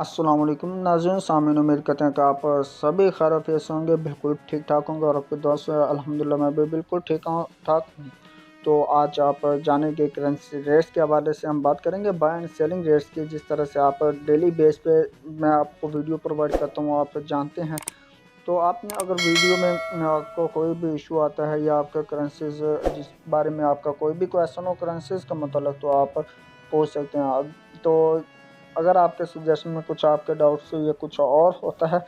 अस्सलाम वालेकुम नाज़रीन सामीन, उम्मीद करते हैं कि आप सभी खैरियत से होंगे, बिल्कुल ठीक ठाक होंगे और आपके दुआ से अल्हम्दुलिल्लाह मैं भी बिल्कुल ठाक हूँ। तो आज आप जानेंगे करेंसी रेट्स के हवाले से हम बात करेंगे, बाय एंड सेलिंग रेट्स की। जिस तरह से आप डेली बेस पे मैं आपको वीडियो प्रोवाइड करता हूँ, आप जानते हैं। तो आपने अगर वीडियो में आपको कोई भी इशू आता है या आपका करेंसीज जिस बारे में आपका कोई भी क्वेश्चन हो करेंसीज का मतलब, तो आप पूछ सकते हैं। तो अगर आपके सजेशन में कुछ आपके डाउट्स या कुछ और होता है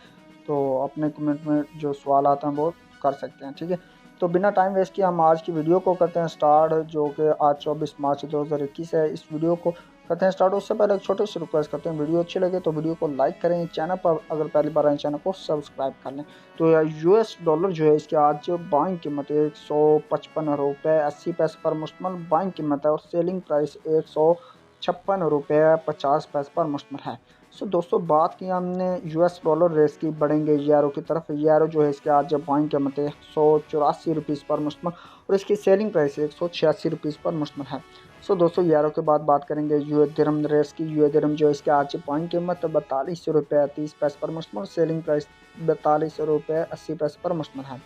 तो अपने कमेंट में जो सवाल आते हैं वो कर सकते हैं, ठीक है। तो बिना टाइम वेस्ट किए हम आज की वीडियो को करते हैं स्टार्ट, जो कि आज 24 मार्च 2021 है। इस वीडियो को करते हैं स्टार्ट। उससे पहले एक छोटी सी रिक्वेस्ट करते हैं, वीडियो अच्छी लगे तो वीडियो को लाइक करें, चैनल पर अगर पहली बार आए चैनल को सब्सक्राइब कर लें। तो यार यूएस डॉलर जो है इसकी आज बाइंग कीमत 155 रुपये 80 पैसे पर मुश्तमल बाइंग कीमत है और सेलिंग प्राइस 156 रुपये 50 पैसे पर मुश्तमल है। सो दोस्तों, बात की हमने यूएस डॉलर रेट्स की, बढ़ेंगे यूरो की तरफ। यूरो जो है इसके आज बाइंग कीमत 184 रुपीज़ पर मुश्तमल और इसकी सेलिंग प्राइस 186 रुपीज़ पर मुश्तमल है। सो दोस्तों, यूरो के बाद बात करेंगे यूए दिरहम रेट्स की। यूए दिरहम जो इसके आज बाइंग कीमत 42 रुपये 30 पैसे पर मुश्तमल, सेलिंग प्राइस 42 रुपये 80 पैसे पर मुश्तमल है।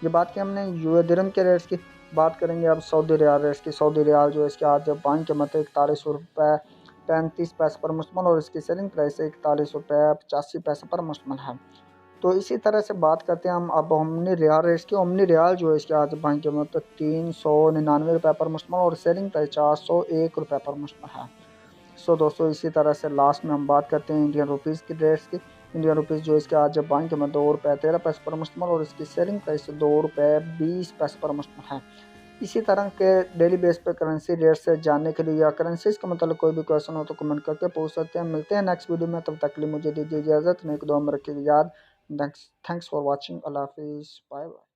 ये बात की हमने यूए दिरहम के रेट्स की। बात करेंगे अब सऊदी रियाल रेट्स की। सऊदी रियाल जो इसके आज बाइंग कीमत 41 रुपये 35 पैसे पर मुश्तमल और इसकी सेलिंग प्राइस 41 रुपये 85 पैसे पर मुश्तमल है। तो इसी तरह से बात करते हैं हम अब ओमनी रियाल रेट्स की। ओमनी रियाल जो है इसके आज बाइंग कीमत 399 रुपये पर मुश्तमल और सेलिंग प्राइस 401 रुपये पर मुश्तमल है। सो दोस्तों, इसी तरह से लास्ट में हम बात करते हैं इंडियन रुपीज़ की रेट्स की। इंडियन रुपीज़ जो इसके आज बाइंग कीमत 2 रुपये 13 पैसे पर मुश्तमल और इसकी सेलिंग प्राइस 2 रुपये 20 पैसे पर मुश्तमल है। इसी तरह के डेली बेस पे करेंसी रेट से जानने के लिए या करेंसीज का मतलब कोई भी क्वेश्चन हो तो कमेंट करके पूछ सकते हैं। मिलते हैं नेक्स्ट वीडियो में, तब तक के लिए मुझे दीजिए इजाज़त। नेक दुआ में रखिए याद। Thanks for watching. अल्लाह हाफिज़, बाय बाय।